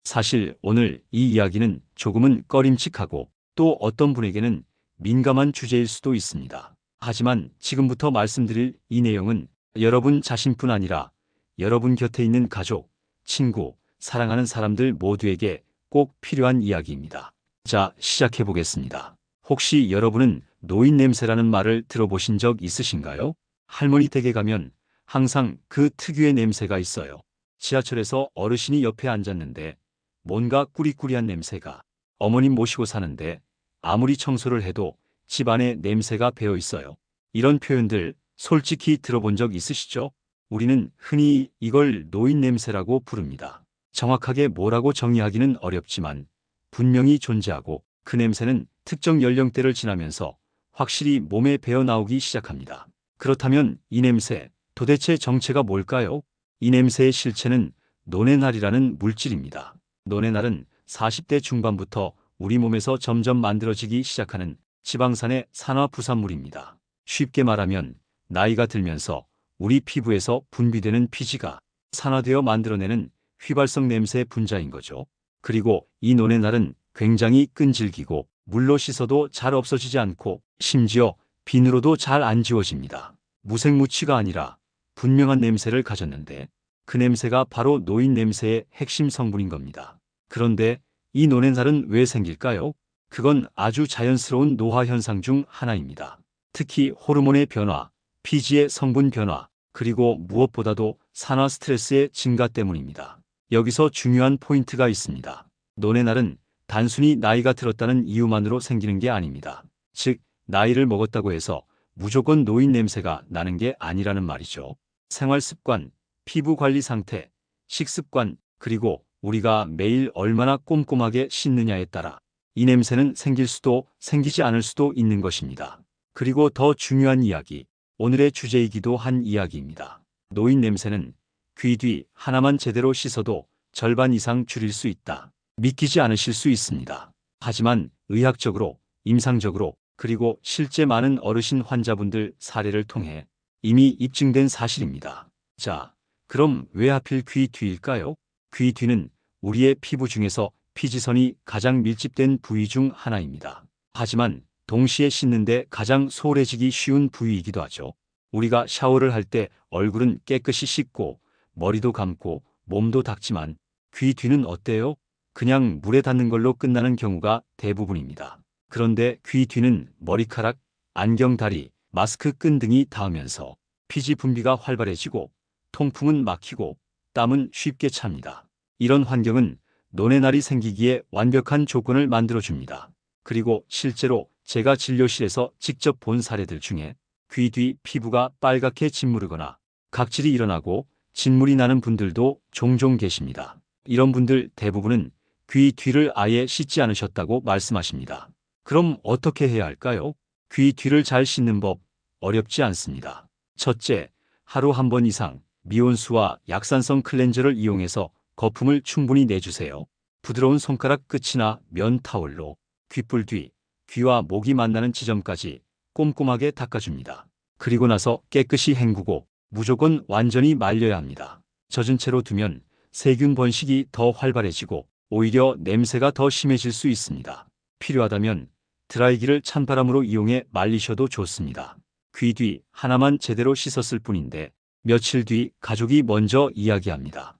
사실 오늘 이 이야기는 조금은 꺼림칙하고 또 어떤 분에게는 민감한 주제일 수도 있습니다. 하지만 지금부터 말씀드릴 이 내용은 여러분 자신뿐 아니라 여러분 곁에 있는 가족, 친구, 사랑하는 사람들 모두에게 꼭 필요한 이야기입니다. 자, 시작해 보겠습니다. 혹시 여러분은 노인 냄새라는 말을 들어보신 적 있으신가요? 할머니 댁에 가면 항상 그 특유의 냄새가 있어요. 지하철에서 어르신이 옆에 앉았는데 뭔가 꾸리꾸리한 냄새가, 어머님 모시고 사는데 아무리 청소를 해도 집안에 냄새가 배어 있어요. 이런 표현들 솔직히 들어본 적 있으시죠? 우리는 흔히 이걸 노인 냄새라고 부릅니다. 정확하게 뭐라고 정의하기는 어렵지만 분명히 존재하고 그 냄새는 특정 연령대를 지나면서 확실히 몸에 배어 나오기 시작합니다. 그렇다면 이 냄새, 도대체 정체가 뭘까요? 이 냄새의 실체는 노네날이라는 물질입니다. 노네날은 40대 중반부터 우리 몸에서 점점 만들어지기 시작하는 지방산의 산화부산물입니다. 쉽게 말하면 나이가 들면서 우리 피부에서 분비되는 피지가 산화되어 만들어내는 휘발성 냄새 분자인 거죠. 그리고 이 노네날은 굉장히 끈질기고 물로 씻어도 잘 없어지지 않고 심지어 비누로도 잘 안 지워집니다. 무색무취가 아니라 분명한 냄새를 가졌는데 그 냄새가 바로 노인 냄새의 핵심 성분인 겁니다. 그런데 이 노네날은 왜 생길까요? 그건 아주 자연스러운 노화 현상 중 하나입니다. 특히 호르몬의 변화, 피지의 성분 변화, 그리고 무엇보다도 산화 스트레스의 증가 때문입니다. 여기서 중요한 포인트가 있습니다. 노네날은 단순히 나이가 들었다는 이유만으로 생기는 게 아닙니다. 즉, 나이를 먹었다고 해서 무조건 노인 냄새가 나는 게 아니라는 말이죠. 생활 습관, 피부 관리 상태, 식습관, 그리고 우리가 매일 얼마나 꼼꼼하게 씻느냐에 따라 이 냄새는 생길 수도 생기지 않을 수도 있는 것입니다. 그리고 더 중요한 이야기, 오늘의 주제이기도 한 이야기입니다. 노인 냄새는 귀 뒤 하나만 제대로 씻어도 절반 이상 줄일 수 있다. 믿기지 않으실 수 있습니다. 하지만 의학적으로, 임상적으로, 그리고 실제 많은 어르신 환자분들 사례를 통해 이미 입증된 사실입니다. 자, 그럼 왜 하필 귀 뒤일까요? 귀 뒤는 우리의 피부 중에서 피지선이 가장 밀집된 부위 중 하나입니다. 하지만 동시에 씻는데 가장 소홀해지기 쉬운 부위이기도 하죠. 우리가 샤워를 할 때 얼굴은 깨끗이 씻고 머리도 감고 몸도 닦지만 귀 뒤는 어때요? 그냥 물에 닿는 걸로 끝나는 경우가 대부분입니다. 그런데 귀 뒤는 머리카락, 안경다리, 마스크 끈 등이 닿으면서 피지 분비가 활발해지고 통풍은 막히고 땀은 쉽게 찹니다. 이런 환경은 노네날이 생기기에 완벽한 조건을 만들어줍니다. 그리고 실제로 제가 진료실에서 직접 본 사례들 중에 귀 뒤 피부가 빨갛게 짓무르거나 각질이 일어나고 진물이 나는 분들도 종종 계십니다. 이런 분들 대부분은 귀 뒤를 아예 씻지 않으셨다고 말씀하십니다. 그럼 어떻게 해야 할까요? 귀 뒤를 잘 씻는 법 어렵지 않습니다. 첫째, 하루 한 번 이상 미온수와 약산성 클렌저를 이용해서 거품을 충분히 내주세요. 부드러운 손가락 끝이나 면 타올로 귓불 뒤, 귀와 목이 만나는 지점까지 꼼꼼하게 닦아줍니다. 그리고 나서 깨끗이 헹구고 무조건 완전히 말려야 합니다. 젖은 채로 두면 세균 번식이 더 활발해지고 오히려 냄새가 더 심해질 수 있습니다. 필요하다면 드라이기를 찬바람으로 이용해 말리셔도 좋습니다. 귀 뒤 하나만 제대로 씻었을 뿐인데 며칠 뒤 가족이 먼저 이야기합니다.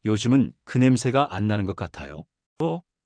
요즘은 그 냄새가 안 나는 것 같아요.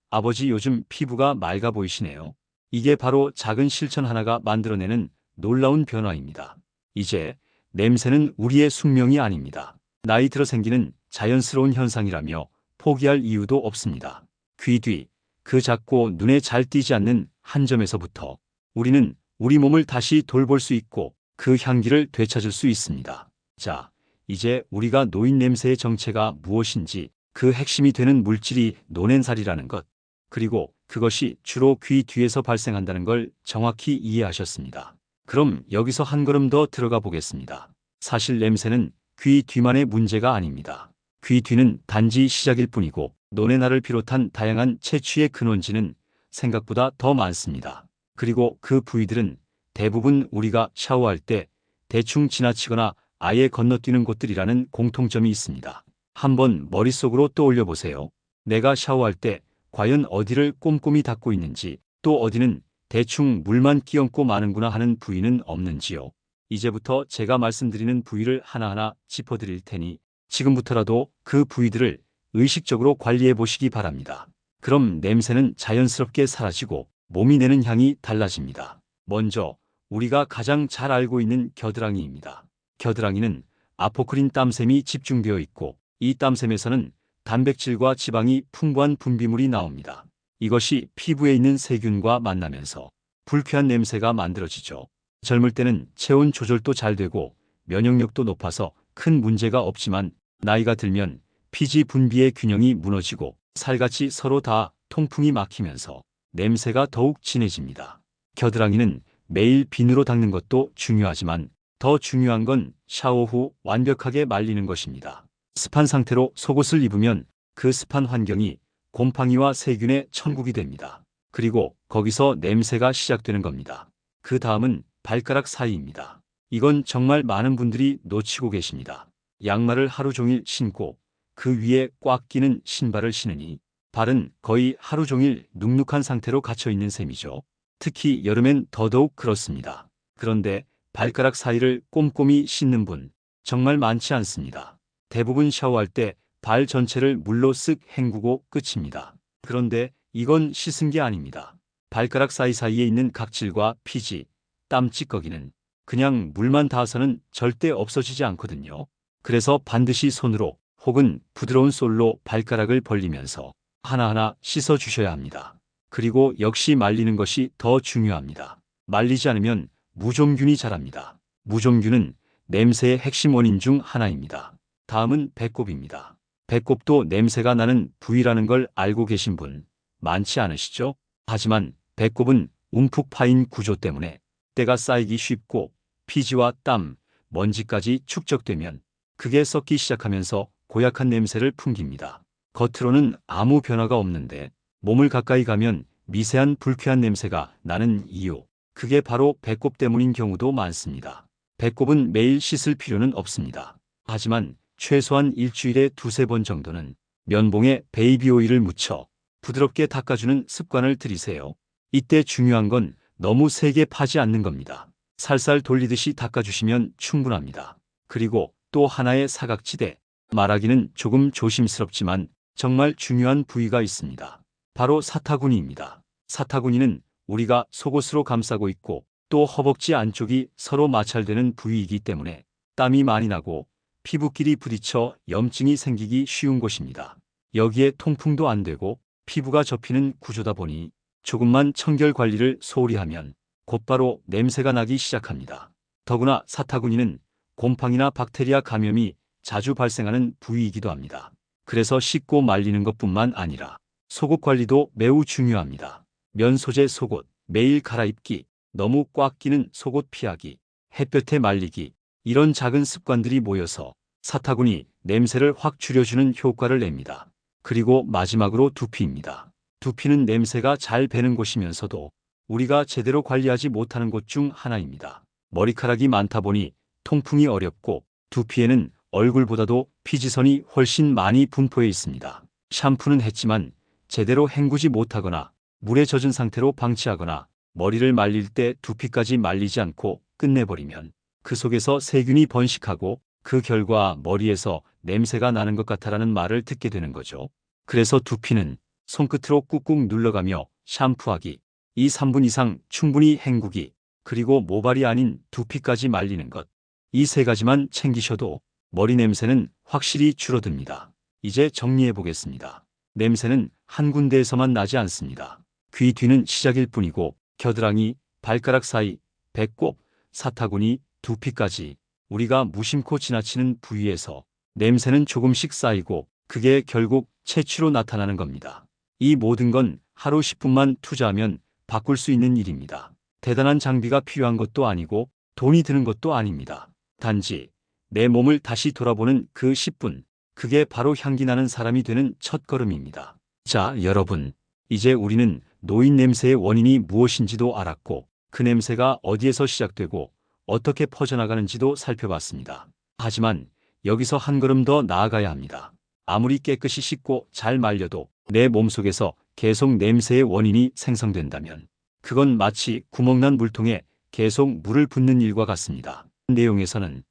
아버지 요즘 피부가 맑아 보이시네요. 이게 바로 작은 실천 하나가 만들어내는 놀라운 변화입니다. 이제 냄새는 우리의 숙명이 아닙니다. 나이 들어 생기는 자연스러운 현상이라며 포기할 이유도 없습니다. 귀 뒤, 그 작고 눈에 잘 띄지 않는 한 점에서부터 우리는 우리 몸을 다시 돌볼 수 있고 그 향기를 되찾을 수 있습니다. 자, 이제 우리가 노인 냄새의 정체가 무엇인지, 그 핵심이 되는 물질이 노넨살이라는 것, 그리고 그것이 주로 귀 뒤에서 발생한다는 걸 정확히 이해하셨습니다. 그럼 여기서 한 걸음 더 들어가 보겠습니다. 사실 냄새는 귀 뒤만의 문제가 아닙니다. 귀 뒤는 단지 시작일 뿐이고 노네날을 비롯한 다양한 채취의 근원지는 생각보다 더 많습니다. 그리고 그 부위들은 대부분 우리가 샤워할 때 대충 지나치거나 아예 건너뛰는 곳들이라는 공통점이 있습니다. 한번 머릿속으로 떠올려 보세요. 내가 샤워할 때 과연 어디를 꼼꼼히 닦고 있는지, 또 어디는 대충 물만 끼얹고 마는구나 하는 부위는 없는지요. 이제부터 제가 말씀드리는 부위를 하나하나 짚어드릴 테니 지금부터라도 그 부위들을 의식적으로 관리해 보시기 바랍니다. 그럼 냄새는 자연스럽게 사라지고 몸이 내는 향이 달라집니다. 먼저 우리가 가장 잘 알고 있는 겨드랑이입니다. 겨드랑이는 아포크린 땀샘이 집중되어 있고, 이 땀샘에서는 단백질과 지방이 풍부한 분비물이 나옵니다. 이것이 피부에 있는 세균과 만나면서 불쾌한 냄새가 만들어지죠. 젊을 때는 체온 조절도 잘 되고 면역력도 높아서 큰 문제가 없지만, 나이가 들면 피지 분비의 균형이 무너지고 살같이 서로 다 통풍이 막히면서 냄새가 더욱 진해집니다. 겨드랑이는 매일 비누로 닦는 것도 중요하지만, 더 중요한 건 샤워 후 완벽하게 말리는 것입니다. 습한 상태로 속옷을 입으면 그 습한 환경이 곰팡이와 세균의 천국이 됩니다. 그리고 거기서 냄새가 시작되는 겁니다. 그 다음은 발가락 사이입니다. 이건 정말 많은 분들이 놓치고 계십니다. 양말을 하루 종일 신고 그 위에 꽉 끼는 신발을 신으니 발은 거의 하루 종일 눅눅한 상태로 갇혀 있는 셈이죠. 특히 여름엔 더더욱 그렇습니다. 그런데 발가락 사이를 꼼꼼히 씻는 분 정말 많지 않습니다. 대부분 샤워할 때 발 전체를 물로 쓱 헹구고 끝입니다. 그런데 이건 씻은 게 아닙니다. 발가락 사이사이에 있는 각질과 피지, 땀 찌꺼기는 그냥 물만 닿아서는 절대 없어지지 않거든요. 그래서 반드시 손으로 혹은 부드러운 솔로 발가락을 벌리면서 하나하나 씻어 주셔야 합니다. 그리고 역시 말리는 것이 더 중요합니다. 말리지 않으면 무좀균이 자랍니다. 무좀균은 냄새의 핵심 원인 중 하나입니다. 다음은 배꼽입니다. 배꼽도 냄새가 나는 부위라는 걸 알고 계신 분 많지 않으시죠? 하지만 배꼽은 움푹 파인 구조 때문에 때가 쌓이기 쉽고, 피지와 땀, 먼지까지 축적되면 그게 썩기 시작하면서 고약한 냄새를 풍깁니다. 겉으로는 아무 변화가 없는데 몸을 가까이 가면 미세한 불쾌한 냄새가 나는 이유, 그게 바로 배꼽 때문인 경우도 많습니다. 배꼽은 매일 씻을 필요는 없습니다. 하지만 최소한 일주일에 2~3번 정도는 면봉에 베이비 오일을 묻혀 부드럽게 닦아주는 습관을 들이세요. 이때 중요한 건 너무 세게 파지 않는 겁니다. 살살 돌리듯이 닦아주시면 충분합니다. 그리고 또 하나의 사각지대, 말하기는 조금 조심스럽지만 정말 중요한 부위가 있습니다. 바로 사타구니입니다. 사타구니는 우리가 속옷으로 감싸고 있고, 또 허벅지 안쪽이 서로 마찰되는 부위이기 때문에 땀이 많이 나고 피부끼리 부딪혀 염증이 생기기 쉬운 곳입니다. 여기에 통풍도 안 되고 피부가 접히는 구조다 보니 조금만 청결 관리를 소홀히 하면 곧바로 냄새가 나기 시작합니다. 더구나 사타구니는 곰팡이나 박테리아 감염이 자주 발생하는 부위이기도 합니다. 그래서 씻고 말리는 것뿐만 아니라 속옷 관리도 매우 중요합니다. 면 소재 속옷 매일 갈아입기, 너무 꽉 끼는 속옷 피하기, 햇볕에 말리기, 이런 작은 습관들이 모여서 사타구니 냄새를 확 줄여주는 효과를 냅니다. 그리고 마지막으로 두피입니다. 두피는 냄새가 잘 배는 곳이면서도 우리가 제대로 관리하지 못하는 곳 중 하나입니다. 머리카락이 많다 보니 통풍이 어렵고, 두피에는 얼굴보다도 피지선이 훨씬 많이 분포해 있습니다. 샴푸는 했지만 제대로 헹구지 못하거나 물에 젖은 상태로 방치하거나 머리를 말릴 때 두피까지 말리지 않고 끝내버리면 그 속에서 세균이 번식하고 그 결과 머리에서 냄새가 나는 것 같다라는 말을 듣게 되는 거죠. 그래서 두피는 손끝으로 꾹꾹 눌러가며 샴푸하기, 2~3분 이상 충분히 헹구기, 그리고 모발이 아닌 두피까지 말리는 것, 이 3가지만 챙기셔도 머리 냄새는 확실히 줄어듭니다. 이제 정리해 보겠습니다. 냄새는 한 군데에서만 나지 않습니다. 귀 뒤는 시작일 뿐이고, 겨드랑이, 발가락 사이, 배꼽, 사타구니, 두피까지 우리가 무심코 지나치는 부위에서 냄새는 조금씩 쌓이고 그게 결국 체취로 나타나는 겁니다. 이 모든 건 하루 10분만 투자하면 바꿀 수 있는 일입니다. 대단한 장비가 필요한 것도 아니고 돈이 드는 것도 아닙니다. 단지 내 몸을 다시 돌아보는 그 10분, 그게 바로 향기 나는 사람이 되는 첫걸음입니다. 자, 여러분, 이제 우리는 노인 냄새의 원인이 무엇인지도 알았고, 그 냄새가 어디에서 시작되고 어떻게 퍼져나가는지도 살펴봤습니다. 하지만 여기서 한 걸음 더 나아가야 합니다. 아무리 깨끗이 씻고 잘 말려도 내 몸속에서 계속 냄새의 원인이 생성된다면 그건 마치 구멍난 물통에 계속 물을 붓는 일과 같습니다. 내용에서는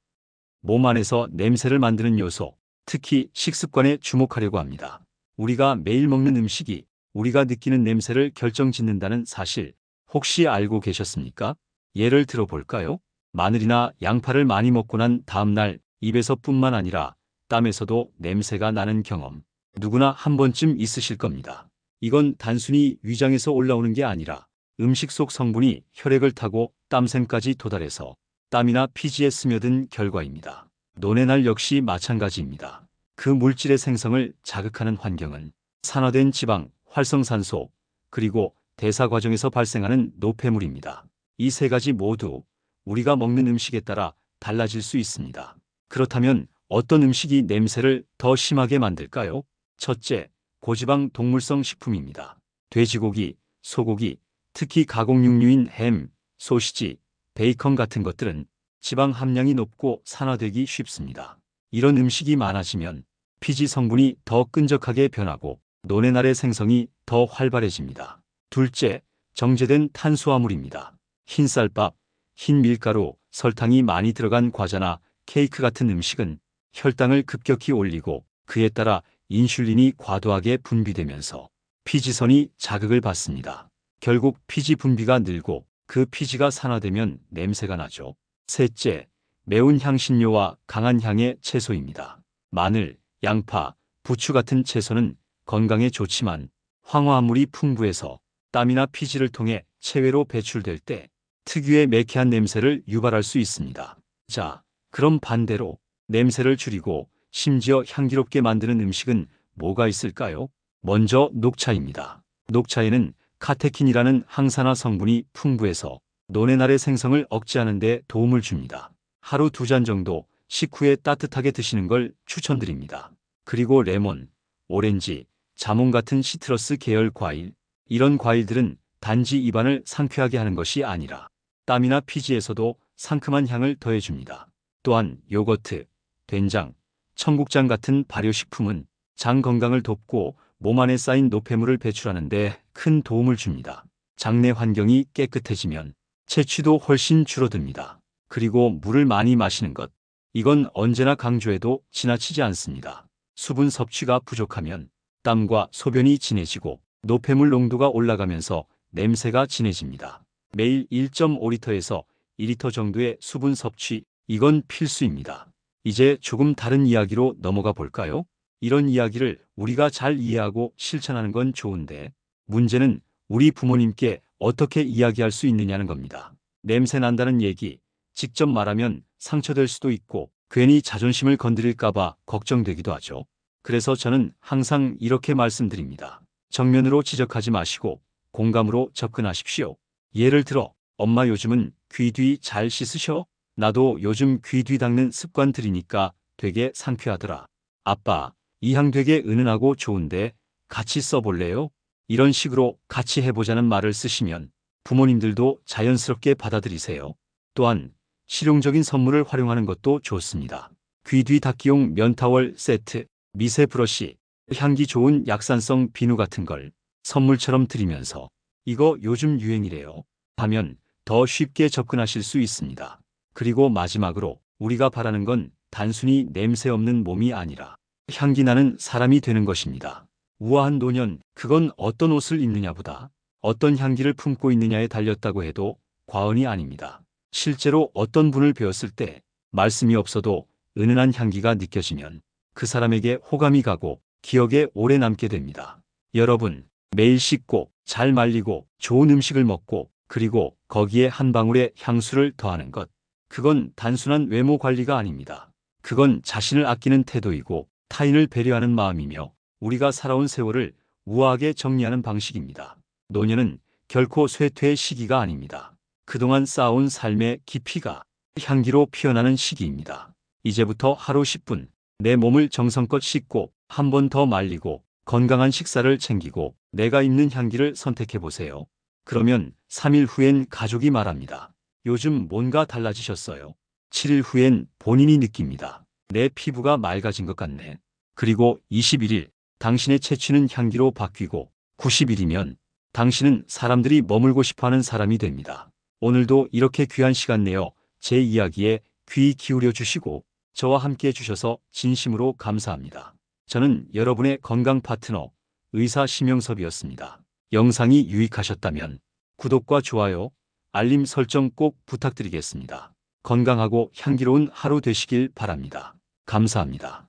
몸 안에서 냄새를 만드는 요소, 특히 식습관에 주목하려고 합니다. 우리가 매일 먹는 음식이 우리가 느끼는 냄새를 결정짓는다는 사실 혹시 알고 계셨습니까? 예를 들어 볼까요? 마늘이나 양파를 많이 먹고 난 다음날 입에서뿐만 아니라 땀에서도 냄새가 나는 경험 누구나 한 번쯤 있으실 겁니다. 이건 단순히 위장에서 올라오는 게 아니라 음식 속 성분이 혈액을 타고 땀샘까지 도달해서 땀이나 피지에 스며든 결과입니다. 논의 날 역시 마찬가지입니다. 그 물질의 생성을 자극하는 환경은 산화된 지방, 활성산소, 그리고 대사 과정에서 발생하는 노폐물입니다. 이 세 가지 모두 우리가 먹는 음식에 따라 달라질 수 있습니다. 그렇다면 어떤 음식이 냄새를 더 심하게 만들까요? 첫째, 고지방 동물성 식품입니다. 돼지고기, 소고기, 특히 가공육류인 햄, 소시지, 베이컨 같은 것들은 지방 함량이 높고 산화되기 쉽습니다. 이런 음식이 많아지면 피지 성분이 더 끈적하게 변하고 노네날의 생성이 더 활발해집니다. 둘째, 정제된 탄수화물입니다. 흰쌀밥, 흰 밀가루, 설탕이 많이 들어간 과자나 케이크 같은 음식은 혈당을 급격히 올리고 그에 따라 인슐린이 과도하게 분비되면서 피지선이 자극을 받습니다. 결국 피지 분비가 늘고 그 피지가 산화되면 냄새가 나죠. 셋째, 매운 향신료와 강한 향의 채소입니다. 마늘, 양파, 부추 같은 채소는 건강에 좋지만 황화합물이 풍부해서 땀이나 피지를 통해 체외로 배출될 때 특유의 매캐한 냄새를 유발할 수 있습니다. 자, 그럼 반대로 냄새를 줄이고 심지어 향기롭게 만드는 음식은 뭐가 있을까요? 먼저 녹차입니다. 녹차에는 카테킨이라는 항산화 성분이 풍부해서 노네날의 생성을 억제하는 데 도움을 줍니다. 하루 2잔 정도 식후에 따뜻하게 드시는 걸 추천드립니다. 그리고 레몬, 오렌지, 자몽 같은 시트러스 계열 과일, 이런 과일들은 단지 입안을 상쾌하게 하는 것이 아니라 땀이나 피지에서도 상큼한 향을 더해줍니다. 또한 요거트, 된장, 청국장 같은 발효식품은 장 건강을 돕고 몸 안에 쌓인 노폐물을 배출하는 데 큰 도움을 줍니다. 장내 환경이 깨끗해지면 체취도 훨씬 줄어듭니다. 그리고 물을 많이 마시는 것. 이건 언제나 강조해도 지나치지 않습니다. 수분 섭취가 부족하면 땀과 소변이 진해지고 노폐물 농도가 올라가면서 냄새가 진해집니다. 매일 1.5리터에서 2리터 정도의 수분 섭취, 이건 필수입니다. 이제 조금 다른 이야기로 넘어가 볼까요? 이런 이야기를 우리가 잘 이해하고 실천하는 건 좋은데 문제는 우리 부모님께 어떻게 이야기할 수 있느냐는 겁니다. 냄새 난다는 얘기, 직접 말하면 상처될 수도 있고 괜히 자존심을 건드릴까봐 걱정되기도 하죠. 그래서 저는 항상 이렇게 말씀드립니다. 정면으로 지적하지 마시고 공감으로 접근하십시오. 예를 들어, 엄마 요즘은 귀 뒤 잘 씻으셔? 나도 요즘 귀 뒤 닦는 습관 들이니까 되게 상쾌하더라. 아빠, 이 향 되게 은은하고 좋은데 같이 써볼래요? 이런 식으로 같이 해보자는 말을 쓰시면 부모님들도 자연스럽게 받아들이세요. 또한 실용적인 선물을 활용하는 것도 좋습니다. 귀 뒤 닦기용 면타월 세트, 미세 브러쉬, 향기 좋은 약산성 비누 같은 걸 선물처럼 드리면서 이거 요즘 유행이래요 하면 더 쉽게 접근하실 수 있습니다. 그리고 마지막으로 우리가 바라는 건 단순히 냄새 없는 몸이 아니라 향기 나는 사람이 되는 것입니다. 우아한 노년, 그건 어떤 옷을 입느냐보다 어떤 향기를 품고 있느냐에 달렸다고 해도 과언이 아닙니다. 실제로 어떤 분을 배웠을 때 말씀이 없어도 은은한 향기가 느껴지면 그 사람에게 호감이 가고 기억에 오래 남게 됩니다. 여러분, 매일 씻고 잘 말리고 좋은 음식을 먹고 그리고 거기에 한 방울의 향수를 더하는 것. 그건 단순한 외모 관리가 아닙니다. 그건 자신을 아끼는 태도이고 타인을 배려하는 마음이며 우리가 살아온 세월을 우아하게 정리하는 방식입니다. 노년은 결코 쇠퇴의 시기가 아닙니다. 그동안 쌓아온 삶의 깊이가 향기로 피어나는 시기입니다. 이제부터 하루 10분 내 몸을 정성껏 씻고 한 번 더 말리고 건강한 식사를 챙기고 내가 입는 향기를 선택해 보세요. 그러면 3일 후엔 가족이 말합니다. 요즘 뭔가 달라지셨어요. 7일 후엔 본인이 느낍니다. 내 피부가 맑아진 것 같네. 그리고 21일, 당신의 채취는 향기로 바뀌고 90일이면 당신은 사람들이 머물고 싶어하는 사람이 됩니다. 오늘도 이렇게 귀한 시간 내어 제 이야기에 귀 기울여 주시고 저와 함께 해주셔서 진심으로 감사합니다. 저는 여러분의 건강 파트너 의사 심영섭이었습니다. 영상이 유익하셨다면 구독과 좋아요, 알림 설정 꼭 부탁드리겠습니다. 건강하고 향기로운 하루 되시길 바랍니다. 감사합니다.